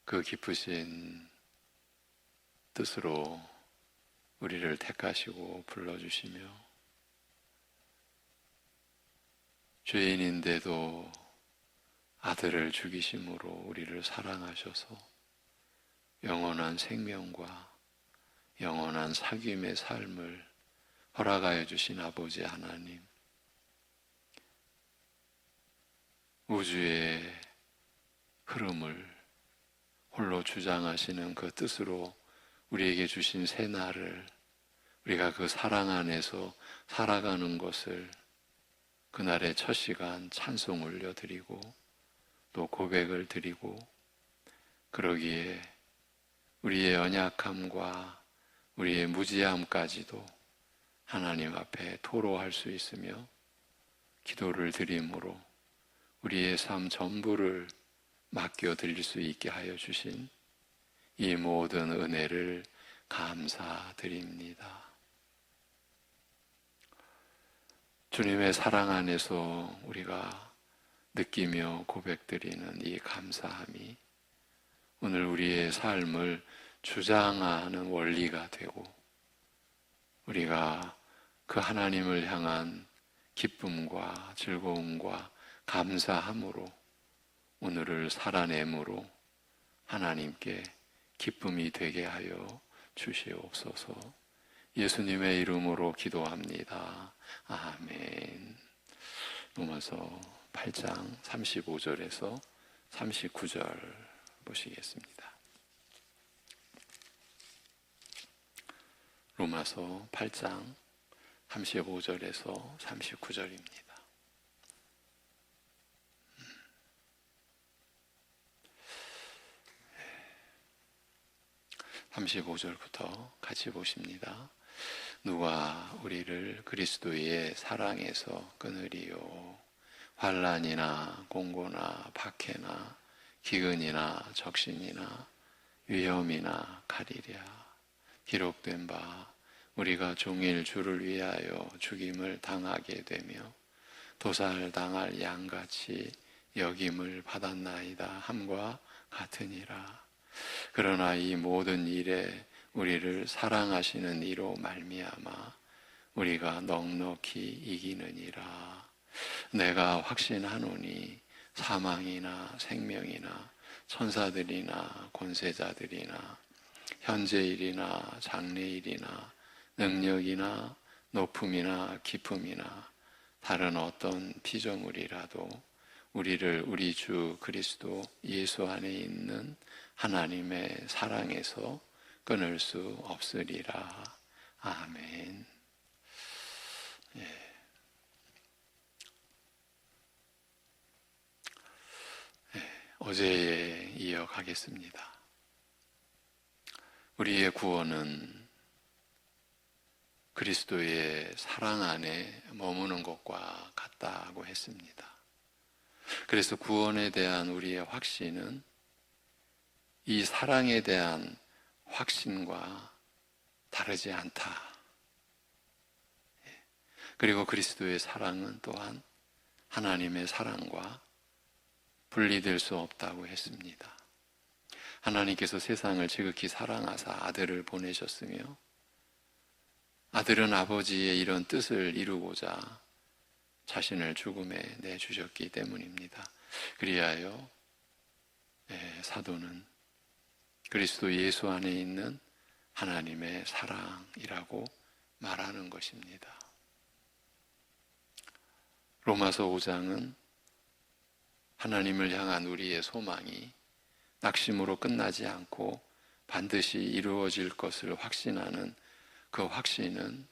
그 기쁘신 뜻으로 우리를 택하시고 불러주시며 죄인인데도 아들을 죽이심으로 우리를 사랑하셔서 영원한 생명과 영원한 사귐의 삶을 허락하여 주신 아버지 하나님, 우주의 흐름을 홀로 주장하시는 그 뜻으로 우리에게 주신 새 날을, 우리가 그 사랑 안에서 살아가는 것을 그날의 첫 시간 찬송 올려드리고 또 고백을 드리고, 그러기에 우리의 연약함과 우리의 무지함까지도 하나님 앞에 토로할 수 있으며 기도를 드림으로 우리의 삶 전부를 맡겨드릴 수 있게 하여 주신 이 모든 은혜를 감사드립니다. 주님의 사랑 안에서 우리가 느끼며 고백드리는 이 감사함이 오늘 우리의 삶을 주장하는 원리가 되고, 우리가 그 하나님을 향한 기쁨과 즐거움과 감사함으로 오늘을 살아내므로 하나님께 기쁨이 되게 하여 주시옵소서. 예수님의 이름으로 기도합니다. 아멘. 로마서 8장 35절에서 39절 보시겠습니다. 로마서 8장 35절에서 39절입니다. 35절부터 같이 보십니다. 누가 우리를 그리스도의 사랑에서 끊으리요? 환난이나 공고나 박해나 기근이나 적신이나 위험이나 칼이랴. 기록된 바 우리가 종일 주를 위하여 죽임을 당하게 되며 도살당할 양같이 여김을 받았나이다 함과 같으니라. 그러나 이 모든 일에 우리를 사랑하시는 이로 말미암아 우리가 넉넉히 이기느니라. 내가 확신하노니 사망이나 생명이나 천사들이나 권세자들이나 현재일이나 장래일이나 능력이나 높음이나 깊음이나 다른 어떤 피조물이라도 우리를 우리 주 그리스도 예수 안에 있는 하나님의 사랑에서 끊을 수 없으리라. 아멘. 어제에 이어가겠습니다. 우리의 구원은 그리스도의 사랑 안에 머무는 것과 같다고 했습니다. 그래서 구원에 대한 우리의 확신은 이 사랑에 대한 확신과 다르지 않다. 그리고 그리스도의 사랑은 또한 하나님의 사랑과 분리될 수 없다고 했습니다. 하나님께서 세상을 지극히 사랑하사 아들을 보내셨으며 아들은 아버지의 이런 뜻을 이루고자 자신을 죽음에 내주셨기 때문입니다. 그리하여 사도는 그리스도 예수 안에 있는 하나님의 사랑이라고 말하는 것입니다. 로마서 5장은 하나님을 향한 우리의 소망이 낙심으로 끝나지 않고 반드시 이루어질 것을 확신하는 그 확신은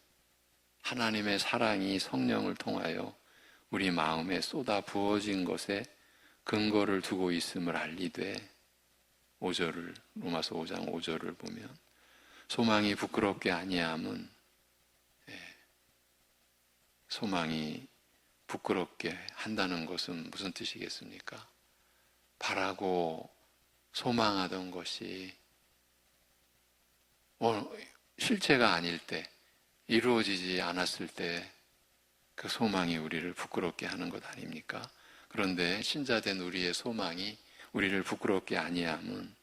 하나님의 사랑이 성령을 통하여 우리 마음에 쏟아 부어진 것에 근거를 두고 있음을 알리되, 로마서 5장 5절을 보면 소망이 부끄럽게 아니함은, 소망이 부끄럽게 한다는 것은 무슨 뜻이겠습니까? 바라고 소망하던 것이 실체가 아닐 때, 이루어지지 않았을 때 그 소망이 우리를 부끄럽게 하는 것 아닙니까? 그런데 신자된 우리의 소망이 우리를 부끄럽게 아니함은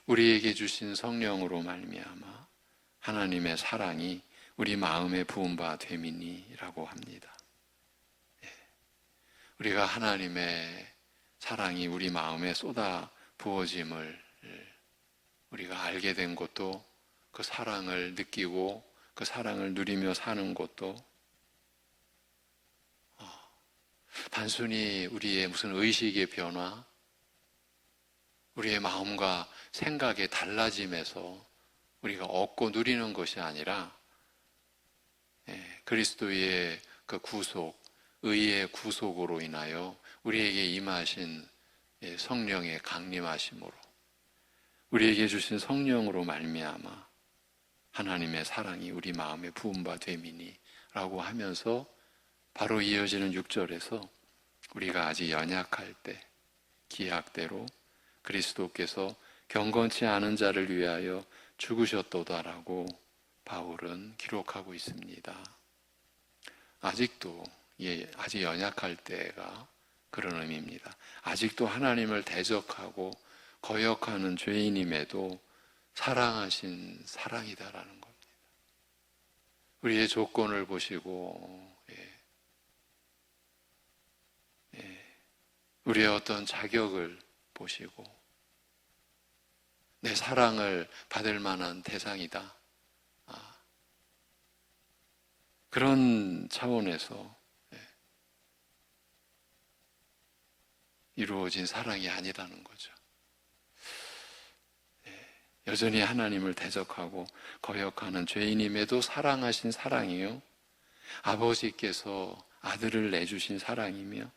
우리에게 주신 성령으로 말미암아 하나님의 사랑이 우리 마음에 부은 바 됨이니라고 합니다. 우리가 하나님의 사랑이 우리 마음에 쏟아 부어짐을 우리가 알게 된 것도, 그 사랑을 느끼고 그 사랑을 누리며 사는 것도 단순히 우리의 무슨 의식의 변화, 우리의 마음과 생각의 달라짐에서 우리가 얻고 누리는 것이 아니라 그리스도의 그 구속, 의의 구속으로 인하여 우리에게 임하신 성령의 강림하심으로, 우리에게 주신 성령으로 말미암아 하나님의 사랑이 우리 마음에 부은 바 됨이니 라고 하면서 바로 이어지는 6절에서 우리가 아직 연약할 때 기약대로 그리스도께서 경건치 않은 자를 위하여 죽으셨도다라고 바울은 기록하고 있습니다. 아직도, 아직 연약할 때가 그런 의미입니다. 아직도 하나님을 대적하고 거역하는 죄인임에도 사랑하신 사랑이다라는 겁니다. 우리의 조건을 보시고 우리의 어떤 자격을 보시고 내 사랑을 받을 만한 대상이다, 그런 차원에서 이루어진 사랑이 아니라는 거죠. 여전히 하나님을 대적하고 거역하는 죄인임에도 사랑하신 사랑이요, 아버지께서 아들을 내주신 사랑이며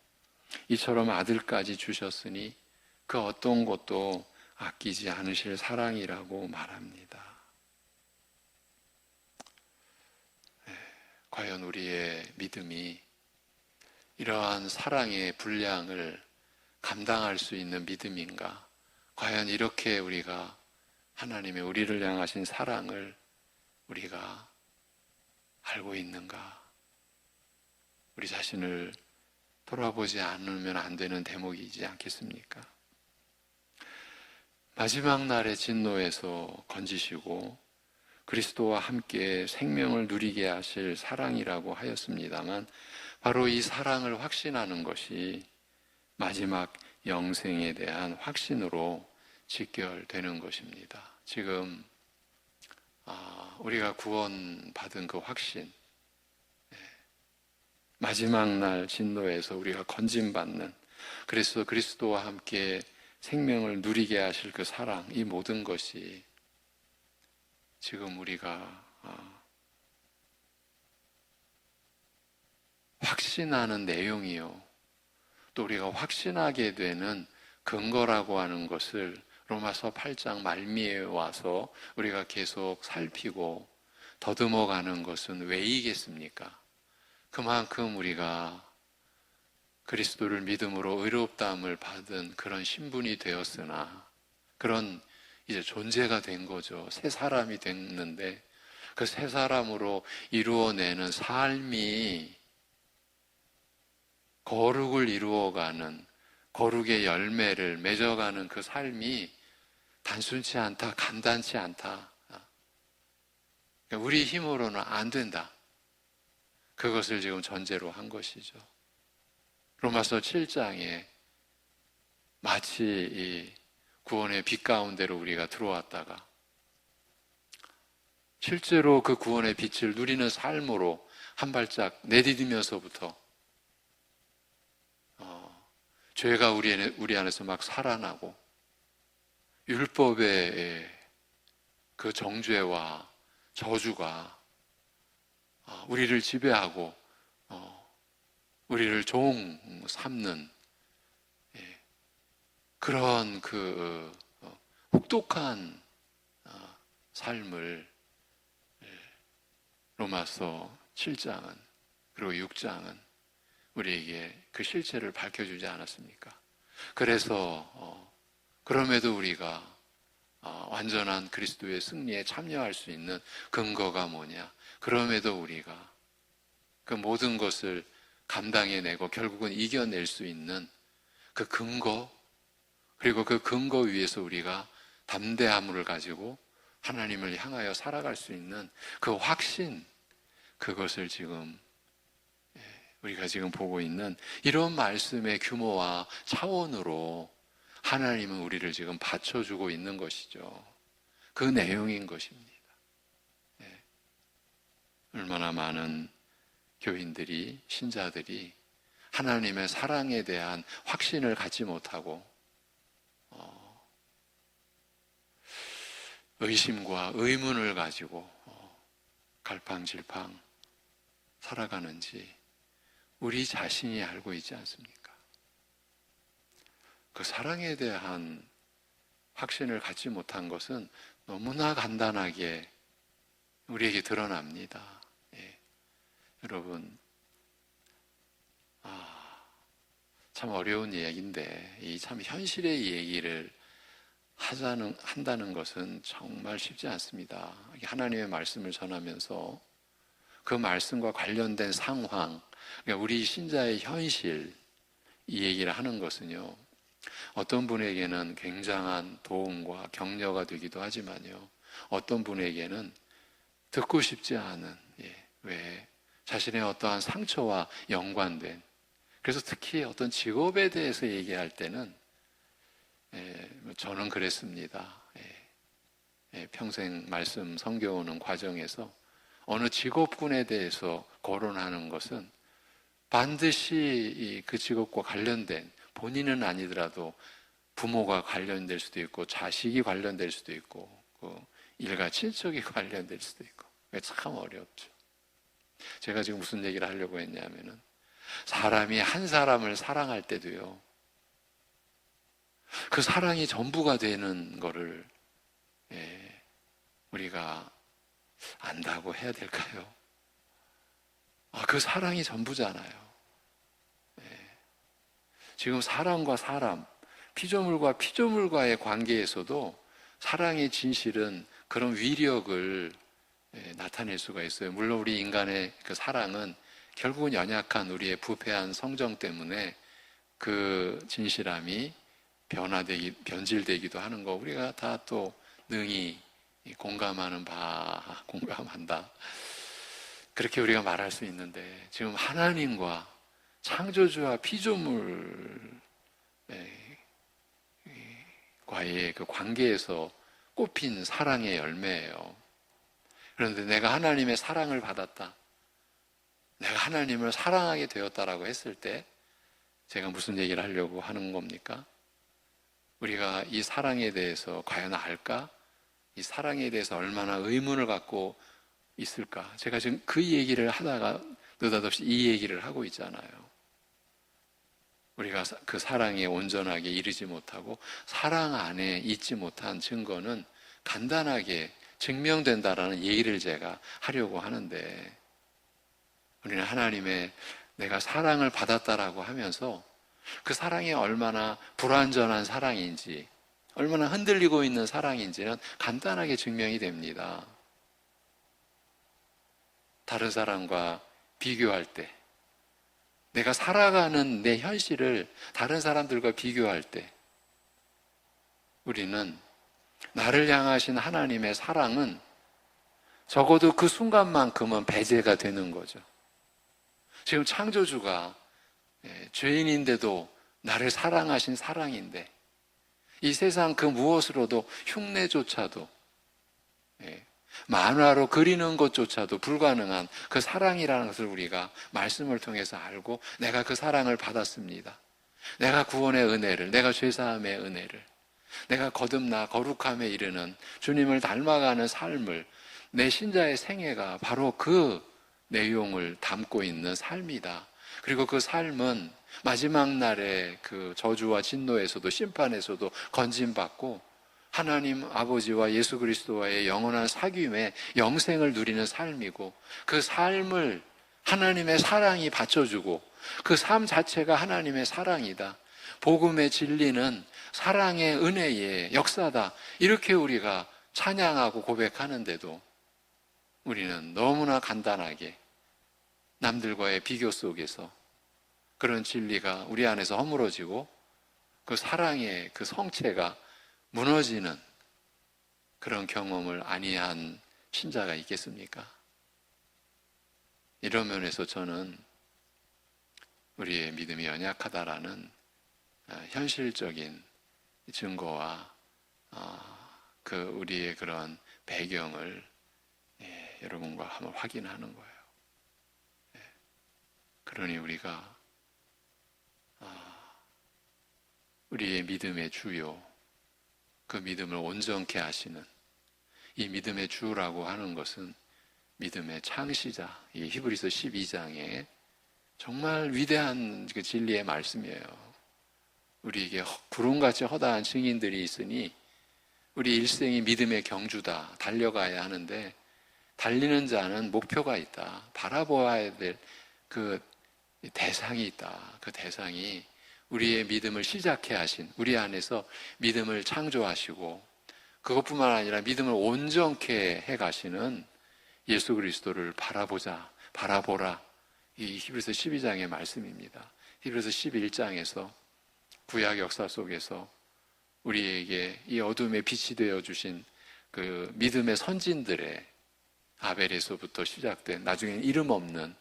이처럼 아들까지 주셨으니 그 어떤 것도 아끼지 않으실 사랑이라고 말합니다. 과연 우리의 믿음이 이러한 사랑의 분량을 감당할 수 있는 믿음인가? 과연 이렇게 우리가 하나님의 우리를 향하신 사랑을 우리가 알고 있는가? 우리 자신을 돌아보지 않으면 안 되는 대목이지 않겠습니까? 마지막 날의 진노에서 건지시고 그리스도와 함께 생명을 누리게 하실 사랑이라고 하였습니다만, 바로 이 사랑을 확신하는 것이 마지막 영생에 대한 확신으로 직결되는 것입니다. 지금 우리가 구원받은 그 확신, 마지막 날 진노에서 우리가 건짐받는, 그래서 그리스도와 함께 생명을 누리게 하실 그 사랑, 이 모든 것이 지금 우리가 확신하는 내용이요, 또 우리가 확신하게 되는 근거라고 하는 것을 로마서 8장 말미에 와서 우리가 계속 살피고 더듬어 가는 것은 왜이겠습니까? 그만큼 우리가 그리스도를 믿음으로 의롭다함을 받은 그런 신분이 되었으나, 그런 이제 존재가 된 거죠. 새 사람이 됐는데 그 새 사람으로 이루어내는 삶이 거룩을 이루어가는, 거룩의 열매를 맺어가는 그 삶이 단순치 않다, 간단치 않다. 우리 힘으로는 안 된다. 그것을 지금 전제로 한 것이죠. 로마서 7장에 마치 이 구원의 빛 가운데로 우리가 들어왔다가 실제로 그 구원의 빛을 누리는 삶으로 한 발짝 내디디면서부터 죄가 우리 안에서 막 살아나고 율법의 그 정죄와 저주가 우리를 지배하고 우리를 종 삼는 그런 그 혹독한 삶을 로마서 7장은, 그리고 6장은 우리에게 그 실체를 밝혀주지 않았습니까? 그래서 그럼에도 우리가 완전한 그리스도의 승리에 참여할 수 있는 근거가 뭐냐? 그럼에도 우리가 그 모든 것을 감당해내고 결국은 이겨낼 수 있는 그 근거, 그리고 그 근거 위에서 우리가 담대함을 가지고 하나님을 향하여 살아갈 수 있는 그 확신, 그것을 지금 우리가 지금 보고 있는 이런 말씀의 규모와 차원으로 하나님은 우리를 지금 받쳐주고 있는 것이죠. 그 내용인 것입니다. 얼마나 많은 교인들이, 신자들이 하나님의 사랑에 대한 확신을 갖지 못하고 의심과 의문을 가지고 갈팡질팡 살아가는지 우리 자신이 알고 있지 않습니까? 그 사랑에 대한 확신을 갖지 못한 것은 너무나 간단하게 우리에게 드러납니다. 여러분, 참 어려운 이야기인데 이 참 현실의 얘기를 한다는 것은 정말 쉽지 않습니다. 하나님의 말씀을 전하면서 그 말씀과 관련된 상황, 그러니까 우리 신자의 현실, 이 얘기를 하는 것은요, 어떤 분에게는 굉장한 도움과 격려가 되기도 하지만요, 어떤 분에게는 듣고 싶지 않은, 왜 자신의 어떠한 상처와 연관된, 그래서 특히 어떤 직업에 대해서 얘기할 때는 저는 그랬습니다. 평생 말씀 섬겨오는 과정에서 어느 직업군에 대해서 거론하는 것은 반드시 그 직업과 관련된, 본인은 아니더라도 부모가 관련될 수도 있고 자식이 관련될 수도 있고 일가 친척이 관련될 수도 있고 참 어렵죠. 제가 지금 무슨 얘기를 하려고 했냐면은 사람이 한 사람을 사랑할 때도요, 그 사랑이 전부가 되는 거를 우리가 안다고 해야 될까요? 그 사랑이 전부잖아요. 지금 사람과 사람, 피조물과 피조물과의 관계에서도 사랑의 진실은 그런 위력을 나타낼 수가 있어요. 물론 우리 인간의 그 사랑은 결국은 연약한 우리의 부패한 성정 때문에 그 진실함이 변질되기도 하는 거 우리가 다 또 능히 공감한다. 그렇게 우리가 말할 수 있는데 지금 하나님과 창조주와 피조물과의 그 관계에서 꽃핀 사랑의 열매예요. 그런데 내가 하나님의 사랑을 받았다, 내가 하나님을 사랑하게 되었다라고 했을 때 제가 무슨 얘기를 하려고 하는 겁니까? 우리가 이 사랑에 대해서 과연 알까? 이 사랑에 대해서 얼마나 의문을 갖고 있을까? 제가 지금 그 얘기를 하다가 느닷없이 이 얘기를 하고 있잖아요. 우리가 그 사랑에 온전하게 이르지 못하고 사랑 안에 있지 못한 증거는 간단하게 증명된다라는 얘기를 제가 하려고 하는데, 우리는 하나님의 내가 사랑을 받았다라고 하면서 그 사랑이 얼마나 불완전한 사랑인지, 얼마나 흔들리고 있는 사랑인지는 간단하게 증명이 됩니다. 다른 사람과 비교할 때, 내가 살아가는 내 현실을 다른 사람들과 비교할 때 우리는 나를 향하신 하나님의 사랑은 적어도 그 순간만큼은 배제가 되는 거죠. 지금 창조주가 죄인인데도 나를 사랑하신 사랑인데, 이 세상 그 무엇으로도 흉내조차도, 만화로 그리는 것조차도 불가능한 그 사랑이라는 것을 우리가 말씀을 통해서 알고 내가 그 사랑을 받았습니다. 내가 구원의 은혜를, 내가 죄사함의 은혜를, 내가 거듭나 거룩함에 이르는 주님을 닮아가는 삶을, 내 신자의 생애가 바로 그 내용을 담고 있는 삶이다. 그리고 그 삶은 마지막 날의 그 저주와 진노에서도 심판에서도 건진받고 하나님 아버지와 예수 그리스도와의 영원한 사귐의 영생을 누리는 삶이고, 그 삶을 하나님의 사랑이 받쳐주고 그 삶 자체가 하나님의 사랑이다. 복음의 진리는 사랑의 은혜의 역사다. 이렇게 우리가 찬양하고 고백하는데도 우리는 너무나 간단하게 남들과의 비교 속에서 그런 진리가 우리 안에서 허물어지고 그 사랑의 그 성체가 무너지는 그런 경험을 아니한 신자가 있겠습니까? 이런 면에서 저는 우리의 믿음이 연약하다라는 현실적인 증거와 그 우리의 그런 배경을 여러분과 한번 확인하는 거예요. 그러니 우리가 우리의 믿음의 주요, 그 믿음을 온전케 하시는 이 믿음의 주라고 하는 것은 믿음의 창시자, 이 히브리서 12장에 정말 위대한 그 진리의 말씀이에요. 우리에게 구름같이 허다한 증인들이 있으니 우리 일생이 믿음의 경주다. 달려가야 하는데 달리는 자는 목표가 있다. 바라보아야 될 그 대상이 있다. 그 대상이 우리의 믿음을 시작해 하신, 우리 안에서 믿음을 창조하시고 그것뿐만 아니라 믿음을 온전케 해 가시는 예수 그리스도를 바라보라. 이 히브리서 12장의 말씀입니다. 히브리서 11장에서 구약 역사 속에서 우리에게 이 어둠의 빛이 되어 주신 그 믿음의 선진들의 아벨에서부터 시작된 나중에는 이름 없는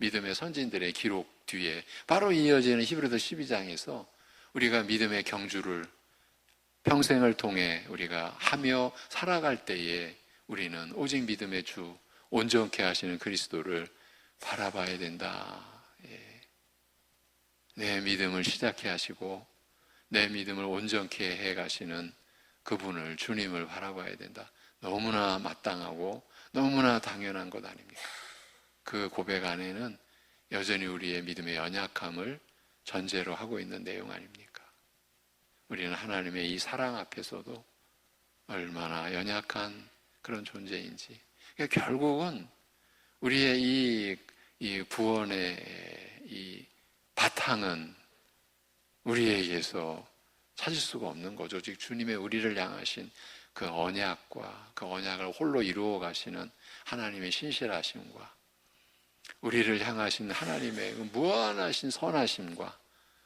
믿음의 선진들의 기록 뒤에 바로 이어지는 히브리서 12장에서 우리가 믿음의 경주를 평생을 통해 우리가 하며 살아갈 때에 우리는 오직 믿음의 주 온전케 하시는 그리스도를 바라봐야 된다. 내 믿음을 시작해 하시고 내 믿음을 온전케 해 가시는 그분을, 주님을 바라봐야 된다. 너무나 마땅하고 너무나 당연한 것 아닙니까? 그 고백 안에는 여전히 우리의 믿음의 연약함을 전제로 하고 있는 내용 아닙니까? 우리는 하나님의 이 사랑 앞에서도 얼마나 연약한 그런 존재인지. 그러니까 결국은 우리의 이 구원의 이 바탕은 우리에게서 찾을 수가 없는 거죠. 오직 주님의 우리를 향하신 그 언약과 그 언약을 홀로 이루어 가시는 하나님의 신실하심과 우리를 향하신 하나님의 그 무한하신 선하심과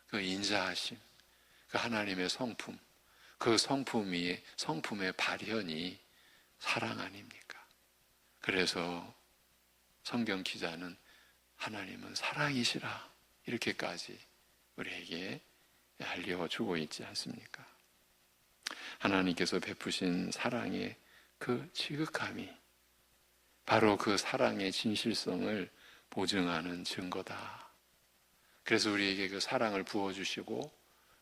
그 인자하심, 그 하나님의 성품, 그 성품의 발현이 사랑 아닙니까? 그래서 성경 기자는 하나님은 사랑이시라 이렇게까지 우리에게 알려주고 있지 않습니까? 하나님께서 베푸신 사랑의 그 지극함이 바로 그 사랑의 진실성을 보증하는 증거다. 그래서 우리에게 그 사랑을 부어주시고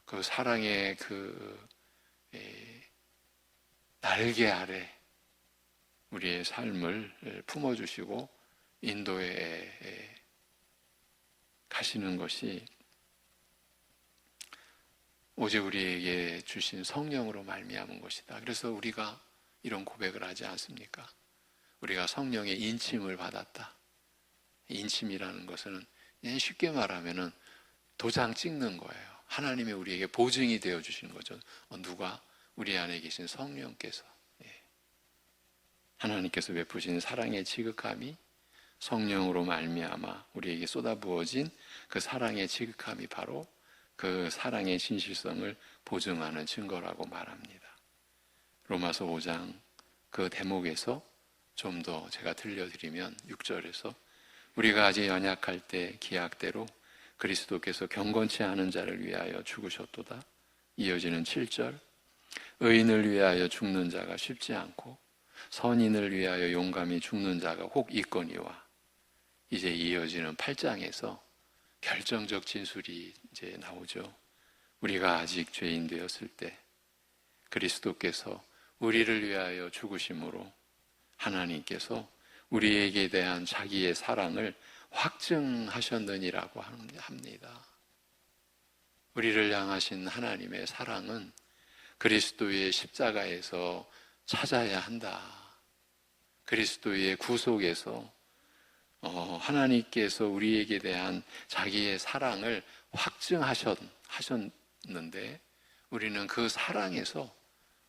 그 사랑의 그 날개 아래 우리의 삶을 품어주시고 인도에 가시는 것이 오직 우리에게 주신 성령으로 말미암은 것이다. 그래서 우리가 이런 고백을 하지 않습니까? 우리가 성령의 인침을 받았다. 인침이라는 것은 그냥 쉽게 말하면은 도장 찍는 거예요. 하나님의 우리에게 보증이 되어 주시는 거죠. 누가? 우리 안에 계신 성령께서. 하나님께서 베푸신 사랑의 지극함이 성령으로 말미암아 우리에게 쏟아부어진 그 사랑의 지극함이 바로 그 사랑의 진실성을 보증하는 증거라고 말합니다. 로마서 5장 그 대목에서 좀 더 제가 들려드리면 6절에서 우리가 아직 연약할 때 기약대로 그리스도께서 경건치 않은 자를 위하여 죽으셨도다. 이어지는 7절 의인을 위하여 죽는 자가 쉽지 않고 선인을 위하여 용감히 죽는 자가 혹 있거니와 이제 이어지는 8장에서 결정적 진술이 이제 나오죠. 우리가 아직 죄인 되었을 때 그리스도께서 우리를 위하여 죽으심으로 하나님께서 우리에게 대한 자기의 사랑을 확증하셨느니라고 합니다. 우리를 향하신 하나님의 사랑은 그리스도의 십자가에서 찾아야 한다. 그리스도의 구속에서 하나님께서 우리에게 대한 자기의 사랑을 확증하셨는데 우리는 그 사랑에서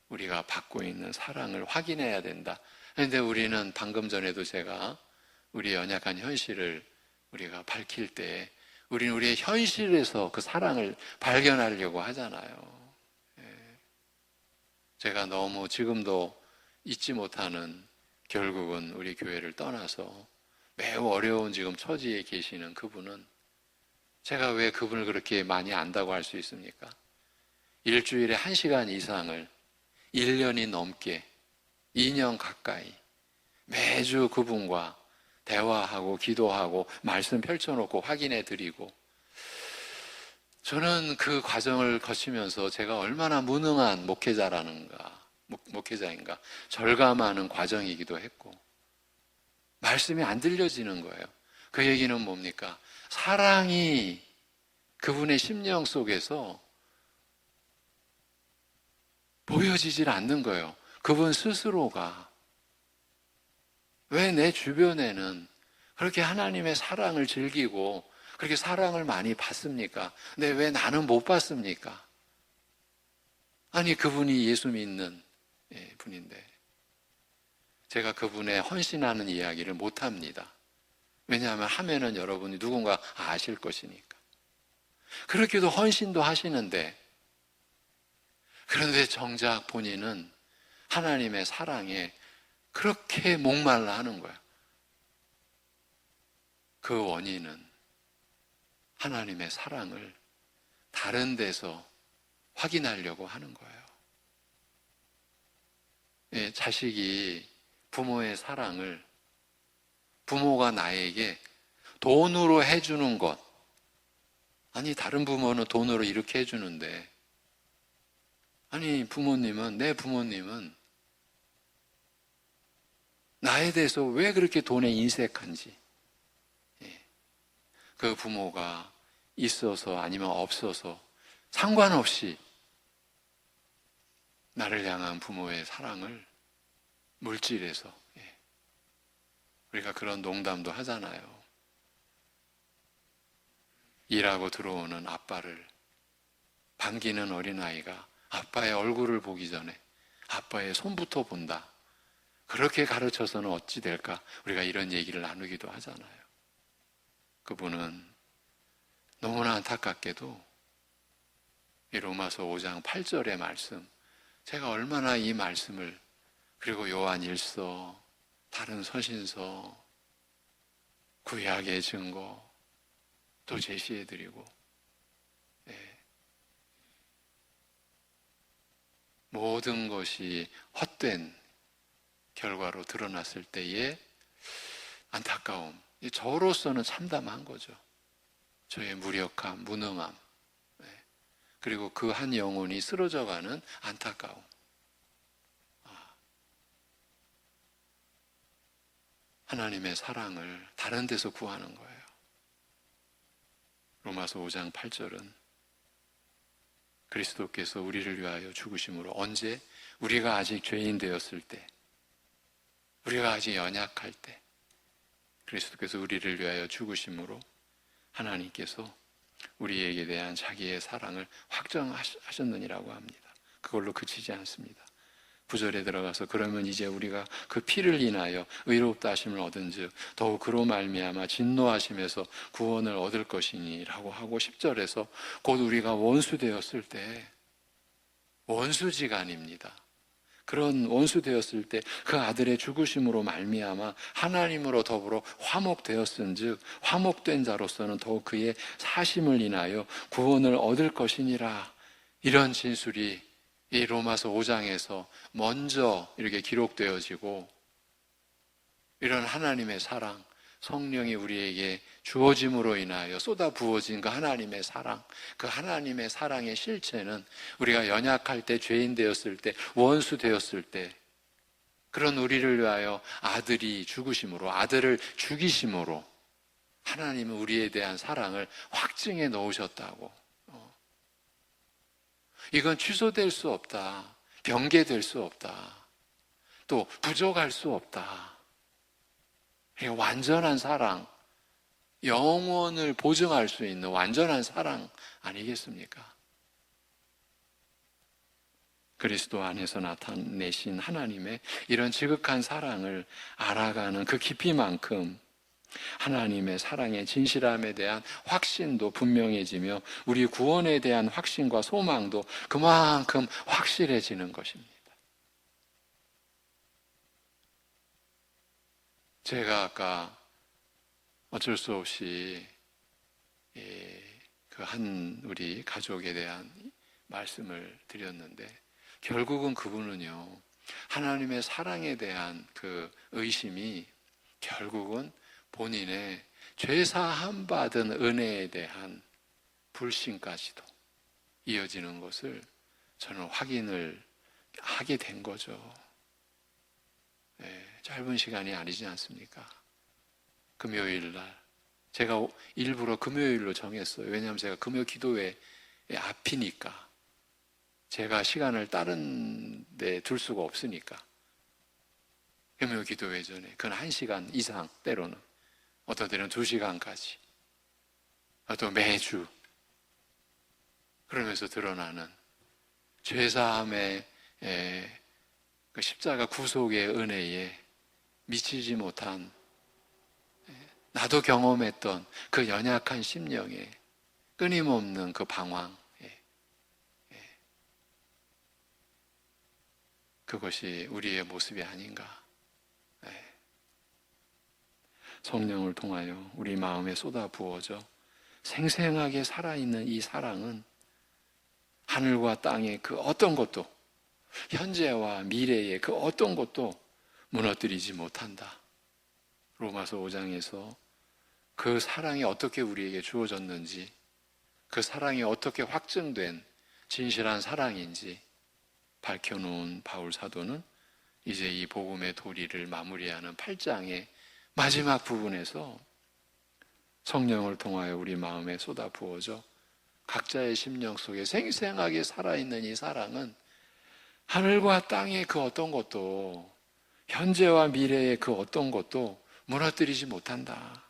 우리가 받고 있는 사랑을 확인해야 된다. 그런데 우리는 방금 전에도 제가 우리의 연약한 현실을 우리가 밝힐 때 우리는 우리의 현실에서 그 사랑을 발견하려고 하잖아요. 제가 너무 지금도 잊지 못하는, 결국은 우리 교회를 떠나서 매우 어려운 지금 처지에 계시는 그분은, 제가 왜 그분을 그렇게 많이 안다고 할 수 있습니까? 일주일에 1시간 이상을 1년이 넘게, 2년 가까이 매주 그분과 대화하고 기도하고 말씀 펼쳐놓고 확인해 드리고, 저는 그 과정을 거치면서 제가 얼마나 무능한 목회자인가 절감하는 과정이기도 했고, 말씀이 안 들려지는 거예요. 그 얘기는 뭡니까? 사랑이 그분의 심령 속에서 보여지질 않는 거예요. 그분 스스로가. 왜 내 주변에는 그렇게 하나님의 사랑을 즐기고 그렇게 사랑을 많이 받습니까? 근데 왜 나는 못 받습니까? 아니, 그분이 예수 믿는 분인데 제가 그분의 헌신하는 이야기를 못 합니다. 왜냐하면 하면은 여러분이 누군가 아실 것이니까. 그렇게도 헌신도 하시는데, 그런데 정작 본인은 하나님의 사랑에 그렇게 목말라 하는 거야. 그 원인은 하나님의 사랑을 다른 데서 확인하려고 하는 거예요. 자식이 부모의 사랑을, 부모가 나에게 돈으로 해주는 것, 아니 다른 부모는 돈으로 이렇게 해주는데, 아니 내 부모님은 나에 대해서 왜 그렇게 돈에 인색한지, 그 부모가 있어서 아니면 없어서 상관없이 나를 향한 부모의 사랑을 물질해서, 우리가 그런 농담도 하잖아요. 일하고 들어오는 아빠를 반기는 어린아이가 아빠의 얼굴을 보기 전에 아빠의 손부터 본다. 그렇게 가르쳐서는 어찌 될까? 우리가 이런 얘기를 나누기도 하잖아요. 그분은 너무나 안타깝게도 이 로마서 5장 8절의 말씀, 제가 얼마나 이 말씀을, 그리고 요한 1서, 다른 서신서, 구약의 증거 또 제시해드리고, 모든 것이 헛된 결과로 드러났을 때의 안타까움, 저로서는 참담한 거죠. 저의 무력함, 무능함, 그리고 그 한 영혼이 쓰러져가는 안타까움. 하나님의 사랑을 다른 데서 구하는 거예요. 로마서 5장 8절은 그리스도께서 우리를 위하여 죽으심으로, 언제? 우리가 아직 죄인 되었을 때, 우리가 아직 연약할 때 그리스도께서 우리를 위하여 죽으심으로 하나님께서 우리에게 대한 자기의 사랑을 확정하셨느니라고 합니다. 그걸로 그치지 않습니다. 9절에 들어가서 그러면 이제 우리가 그 피를 인하여 의롭다 하심을 얻은즉 더욱 그로 말미암아 진노하심에서 구원을 얻을 것이니라고 하고, 10절에서 곧 우리가 원수 되었을 때, 원수지간입니다. 그런 원수 되었을 때 그 아들의 죽으심으로 말미암아 하나님으로 더불어 화목되었은즉 화목된 자로서는 더욱 그의 사심을 인하여 구원을 얻을 것이니라. 이런 진술이 이 로마서 5장에서 먼저 이렇게 기록되어지고, 이런 하나님의 사랑, 성령이 우리에게 주어짐으로 인하여 쏟아 부어진 그 하나님의 사랑, 그 하나님의 사랑의 실체는 우리가 연약할 때, 죄인 되었을 때, 원수 되었을 때, 그런 우리를 위하여 아들이 죽으심으로, 아들을 죽이심으로 하나님은 우리에 대한 사랑을 확증해 놓으셨다고. 이건 취소될 수 없다, 변개될 수 없다, 또 부족할 수 없다. 완전한 사랑, 영원을 보증할 수 있는 완전한 사랑 아니겠습니까? 그리스도 안에서 나타내신 하나님의 이런 지극한 사랑을 알아가는 그 깊이만큼 하나님의 사랑의 진실함에 대한 확신도 분명해지며 우리 구원에 대한 확신과 소망도 그만큼 확실해지는 것입니다. 제가 아까 어쩔 수 없이 그 한 우리 가족에 대한 말씀을 드렸는데, 결국은 그분은요, 하나님의 사랑에 대한 그 의심이 결국은 본인의 죄사함 받은 은혜에 대한 불신까지도 이어지는 것을 저는 확인을 하게 된 거죠. 짧은 시간이 아니지 않습니까? 금요일 날 제가 일부러 금요일로 정했어요. 왜냐하면 제가 금요 기도회 앞이니까, 제가 시간을 다른 데 둘 수가 없으니까. 금요 기도회 전에 그건 1시간 이상, 때로는 어떤 때는 2시간까지, 또 매주 그러면서 드러나는 죄사함의 그 십자가 구속의 은혜에 미치지 못한, 나도 경험했던 그 연약한 심령에 끊임없는 그 방황, 그것이 우리의 모습이 아닌가. 성령을 통하여 우리 마음에 쏟아 부어져 생생하게 살아있는 이 사랑은 하늘과 땅의 그 어떤 것도, 현재와 미래의 그 어떤 것도 무너뜨리지 못한다. 로마서 5장에서 그 사랑이 어떻게 우리에게 주어졌는지, 그 사랑이 어떻게 확증된 진실한 사랑인지 밝혀놓은 바울 사도는 이제 이 복음의 도리를 마무리하는 8장의 마지막 부분에서 성령을 통하여 우리 마음에 쏟아 부어져 각자의 심령 속에 생생하게 살아있는 이 사랑은 하늘과 땅의 그 어떤 것도, 현재와 미래의 그 어떤 것도 무너뜨리지 못한다.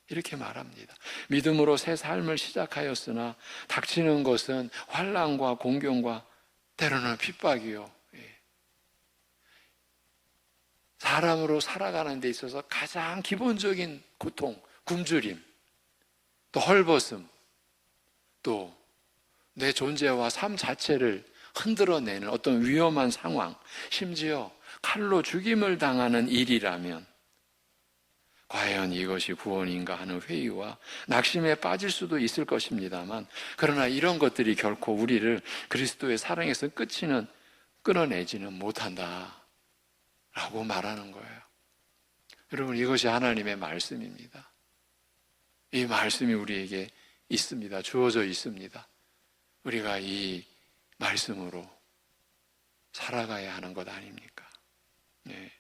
이렇게 말합니다. 믿음으로 새 삶을 시작하였으나 닥치는 것은 환난과 공경과 때로는 핍박이요. 사람으로 살아가는 데 있어서 가장 기본적인 고통, 굶주림, 또 헐벗음, 또 내 존재와 삶 자체를 흔들어내는 어떤 위험한 상황, 심지어 칼로 죽임을 당하는 일이라면 과연 이것이 구원인가 하는 회의와 낙심에 빠질 수도 있을 것입니다만, 그러나 이런 것들이 결코 우리를 그리스도의 사랑에서 끊어내지는 못한다 라고 말하는 거예요. 여러분, 이것이 하나님의 말씀입니다. 이 말씀이 우리에게 있습니다. 주어져 있습니다. 우리가 이 말씀으로 살아가야 하는 것 아닙니까? 네.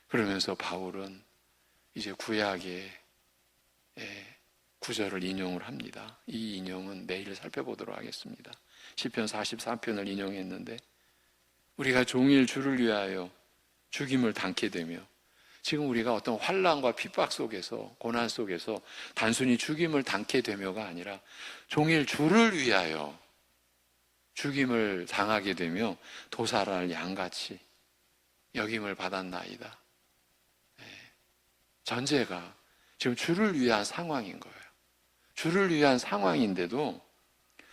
그러면서 바울은 이제 구약의 구절을 인용을 합니다. 이 인용은 내일 살펴보도록 하겠습니다. 시편 44편을 인용했는데, 우리가 종일 주를 위하여 죽임을 당케 되며, 지금 우리가 어떤 환난과 핍박 속에서, 고난 속에서 단순히 죽임을 당케 되며가 아니라 종일 주를 위하여 죽임을 당하게 되며 도살할 양같이 여김을 받았나이다. 전제가 지금 주를 위한 상황인 거예요. 주를 위한 상황인데도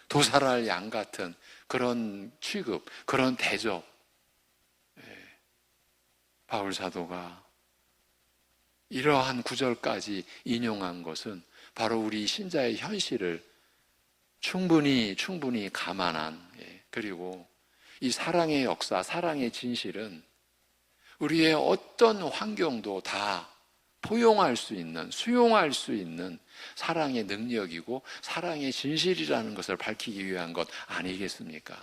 도살할 양 같은 그런 취급, 그런 대접. 바울 사도가 이러한 구절까지 인용한 것은 바로 우리 신자의 현실을 충분히 감안한, 그리고 이 사랑의 역사, 사랑의 진실은 우리의 어떤 환경도 다 포용할 수 있는, 수용할 수 있는 사랑의 능력이고 사랑의 진실이라는 것을 밝히기 위한 것 아니겠습니까?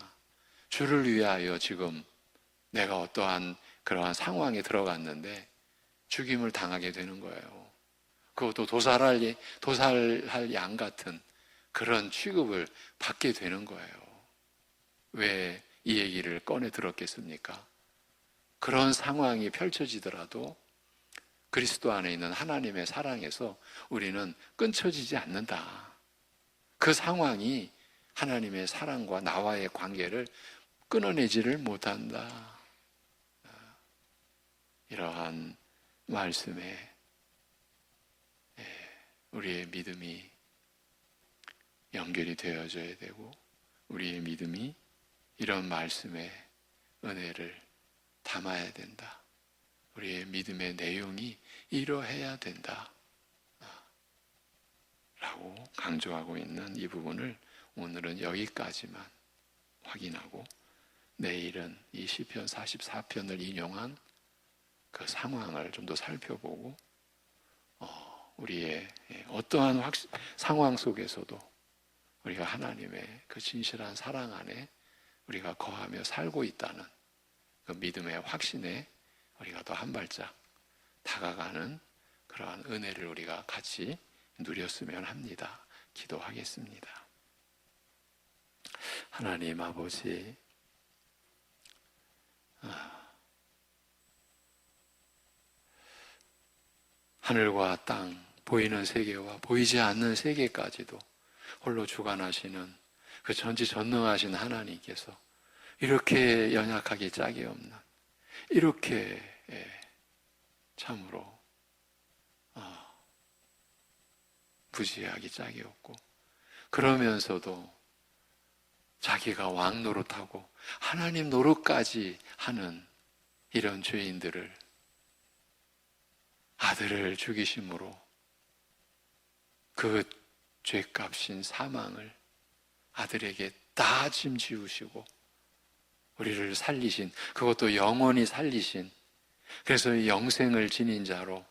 주를 위하여 지금 내가 어떠한 그러한 상황에 들어갔는데 죽임을 당하게 되는 거예요. 그것도 도살할 양 같은 그런 취급을 받게 되는 거예요. 왜 이 얘기를 꺼내 들었겠습니까? 그런 상황이 펼쳐지더라도 그리스도 안에 있는 하나님의 사랑에서 우리는 끊쳐지지 않는다. 그 상황이 하나님의 사랑과 나와의 관계를 끊어내지를 못한다. 이러한 말씀에 우리의 믿음이 연결이 되어져야 되고, 우리의 믿음이 이런 말씀의 은혜를 담아야 된다. 우리의 믿음의 내용이 이러해야 된다 라고 강조하고 있는 이 부분을 오늘은 여기까지만 확인하고, 내일은 이 시편 44편을 인용한 그 상황을 좀 더 살펴보고, 우리의 어떠한 상황 속에서도 우리가 하나님의 그 진실한 사랑 안에 우리가 거하며 살고 있다는 그 믿음의 확신에 우리가 더 한 발짝 다가가는 그러한 은혜를 우리가 같이 누렸으면 합니다. 기도하겠습니다. 하나님 아버지, 하늘과 땅, 보이는 세계와 보이지 않는 세계까지도 홀로 주관하시는 그 전지전능하신 하나님께서 이렇게 연약하기 짝이 없는, 이렇게 참으로 무지하기 짝이 없고, 그러면서도 자기가 왕 노릇하고 하나님 노릇까지 하는 이런 죄인들을 아들을 죽이심으로 그 죄값인 사망을 아들에게 다 짐지우시고 우리를 살리신, 그것도 영원히 살리신, 그래서 영생을 지닌 자로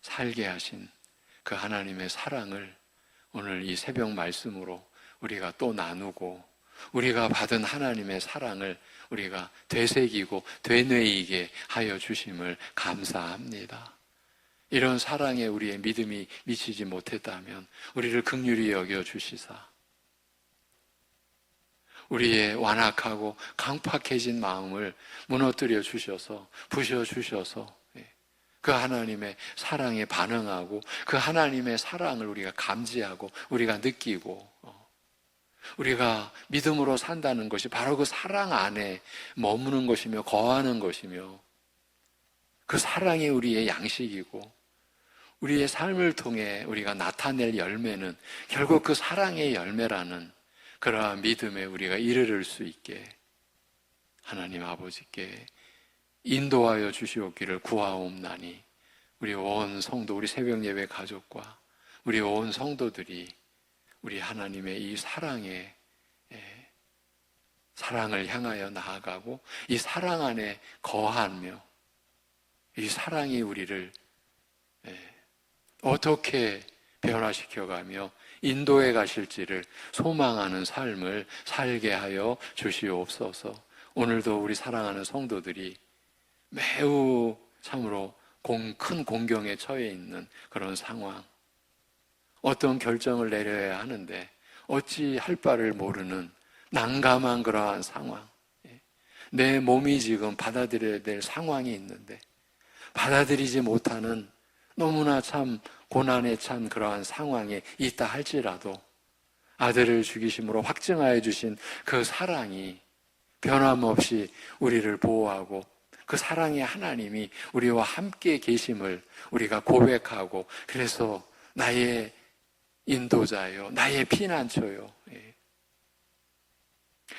살게 하신 그 하나님의 사랑을 오늘 이 새벽 말씀으로 우리가 또 나누고, 우리가 받은 하나님의 사랑을 우리가 되새기고 되뇌이게 하여 주심을 감사합니다. 이런 사랑에 우리의 믿음이 미치지 못했다면 우리를 긍휼히 여겨 주시사 우리의 완악하고 강팍해진 마음을 무너뜨려 주셔서, 부셔 주셔서 그 하나님의 사랑에 반응하고 그 하나님의 사랑을 우리가 감지하고 우리가 느끼고, 우리가 믿음으로 산다는 것이 바로 그 사랑 안에 머무는 것이며 거하는 것이며, 그 사랑이 우리의 양식이고 우리의 삶을 통해 우리가 나타낼 열매는 결국 그 사랑의 열매라는 그러한 믿음에 우리가 이르를 수 있게 하나님 아버지께 인도하여 주시옵기를 구하옵나니, 우리 온 성도, 우리 새벽 예배 가족과 우리 온 성도들이 우리 하나님의 이 사랑에, 사랑을 향하여 나아가고 이 사랑 안에 거하며 이 사랑이 우리를 어떻게 변화시켜가며 인도해 가실지를 소망하는 삶을 살게 하여 주시옵소서. 오늘도 우리 사랑하는 성도들이 매우 참으로 큰 공경에 처해 있는 그런 상황, 어떤 결정을 내려야 하는데 어찌 할 바를 모르는 난감한 그러한 상황, 내 몸이 지금 받아들여야 될 상황이 있는데 받아들이지 못하는 너무나 참 고난에 찬 그러한 상황에 있다 할지라도 아들을 죽이심으로 확증하여 주신 그 사랑이 변함없이 우리를 보호하고 그 사랑의 하나님이 우리와 함께 계심을 우리가 고백하고, 그래서 나의 인도자요, 나의 피난처요,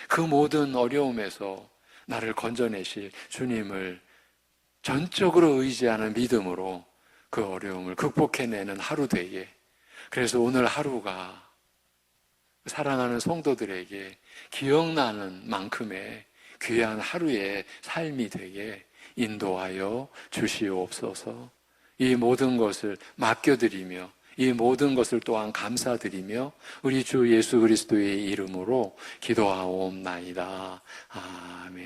그 모든 어려움에서 나를 건져내실 주님을 전적으로 의지하는 믿음으로 그 어려움을 극복해내는 하루 되게, 그래서 오늘 하루가 사랑하는 성도들에게 기억나는 만큼의 귀한 하루의 삶이 되게 인도하여 주시옵소서. 이 모든 것을 맡겨드리며 이 모든 것을 또한 감사드리며 우리 주 예수 그리스도의 이름으로 기도하옵나이다. 아멘.